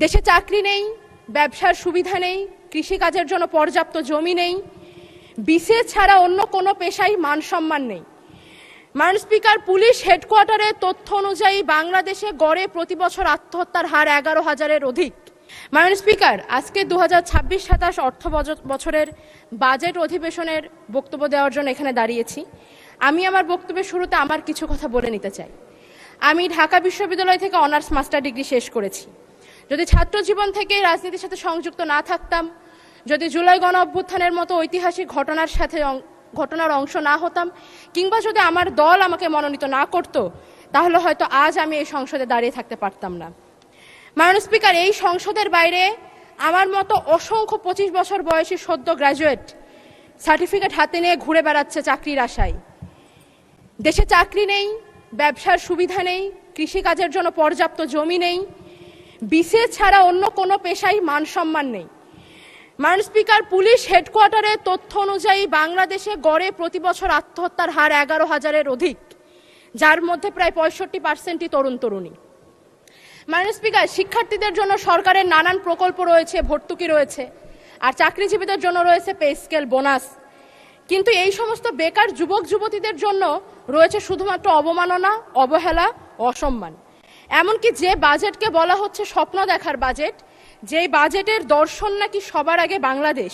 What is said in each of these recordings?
দেশে চাকরি নেই, ব্যবসার সুবিধা নেই, কৃষিকাজের জন্য পর্যাপ্ত জমি নেই, বিসিএস ছাড়া অন্য কোনো পেশায় মানসম্মান নেই। মাননীয় স্পিকার, পুলিশ হেডকোয়ার্টারের তথ্য অনুযায়ী বাংলাদেশে গড়ে প্রতি বছর আত্মহত্যার হার 11,000-এর অধিক। মাননীয় স্পিকার, আজকে 2026-27 অর্থ বছরের বাজেট অধিবেশনের বক্তব্য দেওয়ার জন্য এখানে দাঁড়িয়েছি। আমি আমার বক্তব্যের শুরুতে আমার কিছু কথা বলে নিতে চাই। আমি ঢাকা বিশ্ববিদ্যালয় থেকে অনার্স মাস্টার ডিগ্রি শেষ করেছি। যদি ছাত্র জীবন থেকে রাজনীতির সাথে সংযুক্ত না থাকতাম, যদি জুলাই গণ অভ্যুত্থানের মতো ঐতিহাসিক ঘটনার অংশ না হতাম, কিংবা যদি আমার দল আমাকে মনোনীত না করত, তাহলে হয়তো আজ আমি এই সংসদে দাঁড়িয়ে থাকতে পারতাম না। মাননীয় স্পিকার, এই সংসদের বাইরে আমার মতো অসংখ্য 25 বছর বয়সী সদ্য গ্র্যাজুয়েট সার্টিফিকেট হাতে নিয়ে ঘুরে বেড়াচ্ছে চাকরির আশায়। দেশে চাকরি নেই, ব্যবসার সুবিধা নেই, কৃষিকাজের জন্য পর্যাপ্ত জমি নেই, বিসিএস ছাড়া অন্য কোনো পেশায় মানসম্মান নেই। মাননীয় স্পিকার, পুলিশ হেডকোয়ার্টারের তথ্য অনুযায়ী বাংলাদেশে গড়ে প্রতি বছর আত্মহত্যার হার 11,000-এর অধিক, যার মধ্যে প্রায় 65%ই তরুণ তরুণী। মাননীয় স্পিকার, শিক্ষার্থীদের জন্য সরকারের নানান প্রকল্প রয়েছে, ভর্তুকি রয়েছে, আর চাকরিজীবীদের জন্য রয়েছে পে স্কেল, বোনাস। কিন্তু এই সমস্ত বেকার যুবক যুবতীদের জন্য রয়েছে শুধুমাত্র অবমাননা, অবহেলা, অসম্মান। এমনকি যে বাজেটকে বলা হচ্ছে স্বপ্ন দেখার বাজেট, যেই বাজেটের দর্শন নাকি সবার আগে বাংলাদেশ,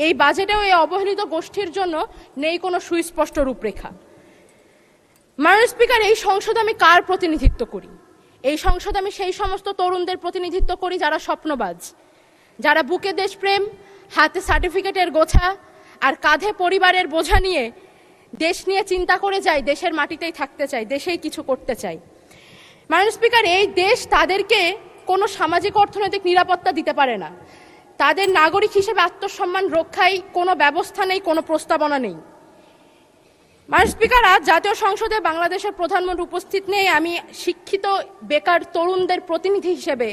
এই বাজেটেও এই অবহেলিত গোষ্ঠীর জন্য নেই কোনো সুস্পষ্ট রূপরেখা। মাননীয় স্পিকার, এই সংসদে আমি কার প্রতিনিধিত্ব করি? এই সংসদে আমি সেই সমস্ত তরুণদের প্রতিনিধিত্ব করি যারা স্বপ্নবাজ, যারা বুকে দেশপ্রেম, হাতে সার্টিফিকেটের গোছা আর কাঁধে পরিবারের বোঝা নিয়ে দেশ নিয়ে চিন্তা করে যায়, দেশের মাটিতেই থাকতে চায়, দেশেই কিছু করতে চায়। মাননীয় স্পিকার, এই দেশ তাদেরকে কোনো সামাজিক অর্থনৈতিক নিরাপত্তা দিতে পারে না। তাদের নাগরিক হিসেবে আত্মসম্মান রক্ষায় কোনো ব্যবস্থা নেই, কোনো প্রস্তাবনা নেই। মাননীয় স্পিকার, আজ জাতীয় সংসদে বাংলাদেশের প্রধানমন্ত্রী উপস্থিত নেই। আমি শিক্ষিত বেকার তরুণদের প্রতিনিধি হিসেবে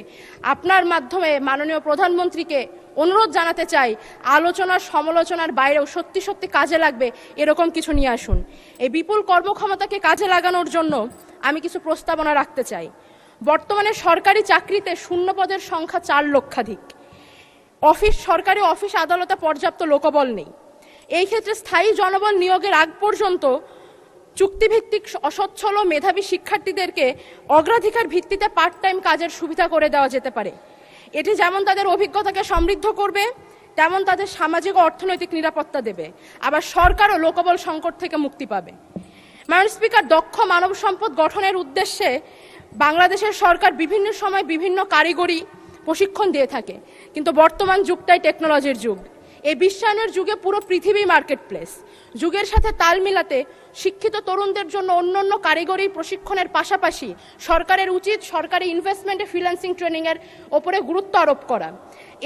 আপনার মাধ্যমে মাননীয় প্রধানমন্ত্রীকে অনুরোধ জানাতে চাই, আলোচনার সমালোচনার বাইরেও সত্যি সত্যি কাজে লাগবে এরকম কিছু নিয়ে আসুন। এই বিপুল কর্মক্ষমতাকে কাজে লাগানোর জন্য আমি কিছু প্রস্তাবনা রাখতে চাই। বর্তমানে সরকারি চাকরিতে শূন্যপদের সংখ্যা 4 লক্ষাধিক। সরকারি অফিস আদালতে পর্যাপ্ত লোকবল নেই। এই ক্ষেত্রে স্থায়ী জনবল নিয়োগের আগ পর্যন্ত চুক্তিভিত্তিক অসচ্ছল ও মেধাবী শিক্ষার্থীদেরকে অগ্রাধিকার ভিত্তিতে পার্ট টাইম কাজের সুবিধা করে দেওয়া যেতে পারে। এটি যেমন তাদের অভিজ্ঞতাকে সমৃদ্ধ করবে, তেমন তাদের সামাজিক ও অর্থনৈতিক নিরাপত্তা দেবে। আবার সরকারও লোকবল সংকট থেকে মুক্তি পাবে। মাননীয় স্পিকার, দক্ষ মানব সম্পদ গঠনের উদ্দেশ্যে বাংলাদেশের সরকার বিভিন্ন সময় বিভিন্ন কারিগরি প্রশিক্ষণ দিয়ে থাকে, কিন্তু বর্তমান যুগটাই টেকনোলজির যুগ। এই বিশ্বায়নের যুগে পুরো পৃথিবী মার্কেট প্লেস। যুগের সাথে তাল মিলাতে শিক্ষিত তরুণদের জন্য অন্যান্য কারিগরি প্রশিক্ষণের পাশাপাশি সরকারের উচিত সরকারি ইনভেস্টমেন্টে ফ্রিল্যান্সিং ট্রেনিংয়ের ওপরে গুরুত্ব আরোপ করা।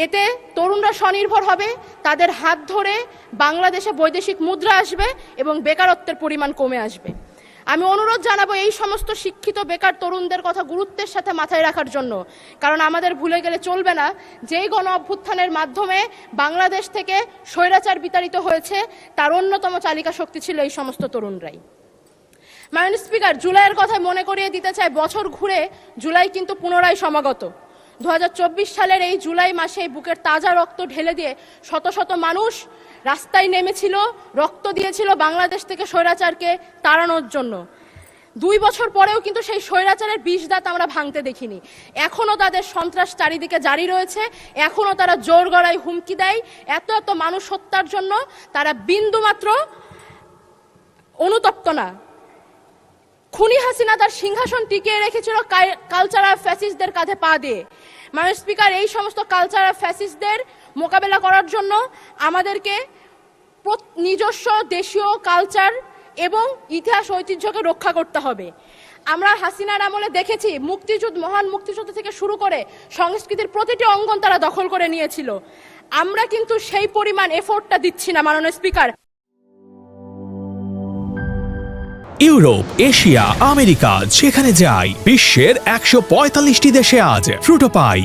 এতে তরুণরা স্বনির্ভর হবে, তাদের হাত ধরে বাংলাদেশে বৈদেশিক মুদ্রা আসবে এবং বেকারত্বের পরিমাণ কমে আসবে। আমি অনুরোধ জানাবো এই সমস্ত শিক্ষিত বেকার তরুণদের কথা গুরুত্বের সাথে মাথায় রাখার জন্য, কারণ আমাদের ভুলে গেলে চলবে না যেই গণ অভ্যুত্থানের মাধ্যমে বাংলাদেশ থেকে স্বৈরাচার বিতাড়িত হয়েছে, তার অন্যতম চালিকা শক্তি ছিল এই সমস্ত তরুণরাই। মাননীয় স্পিকার, জুলাইয়ের কথা মনে করিয়ে দিতে চাই, বছর ঘুরে জুলাই কিন্তু পুনরায় সমাগত। 2024 সালের এই জুলাই মাসে বুকের তাজা রক্ত ঢেলে দিয়ে শত শত মানুষ রাস্তায় নেমেছিল, রক্ত দিয়েছিল বাংলাদেশ থেকে স্বৈরাচারকে তাড়ানোর জন্য। 2 বছর পরেও কিন্তু সেই স্বৈরাচারের বিষ দাঁত আমরা ভাঙতে দেখিনি। এখনো তাদের সন্ত্রাস চারিদিকে জারি রয়েছে, এখনো তারা জোর গলায় হুমকি দেয়। এত এত মানুষ হত্যার জন্য তারা বিন্দুমাত্র অনুতপ্ত না। খুনি হাসিনা তার সিংহাসন টিকিয়ে রেখেছিল কালচারাল ফ্যাসিস্টদের কাঁধে পা দিয়ে। মাননীয় স্পিকার, এই সমস্ত কালচারাল ফ্যাসিস্টদের মোকাবেলা করার জন্য আমাদেরকে নিজস্ব দেশীয় কালচার এবং ইতিহাস ঐতিহ্যকে রক্ষা করতে হবে। আমরা হাসিনার আমলে দেখেছি মহান মুক্তিযুদ্ধ থেকে শুরু করে সংস্কৃতির প্রতিটি অঙ্গন তারা দখল করে নিয়েছিল। আমরা কিন্তু সেই পরিমাণ এফোর্টটা দিচ্ছি না। মাননীয় স্পিকার, ইউরোপ, এশিয়া, আমেরিকা যেখানে যাই, বিশ্বের 145টি দেশে আজ ফ্রুটো পাই।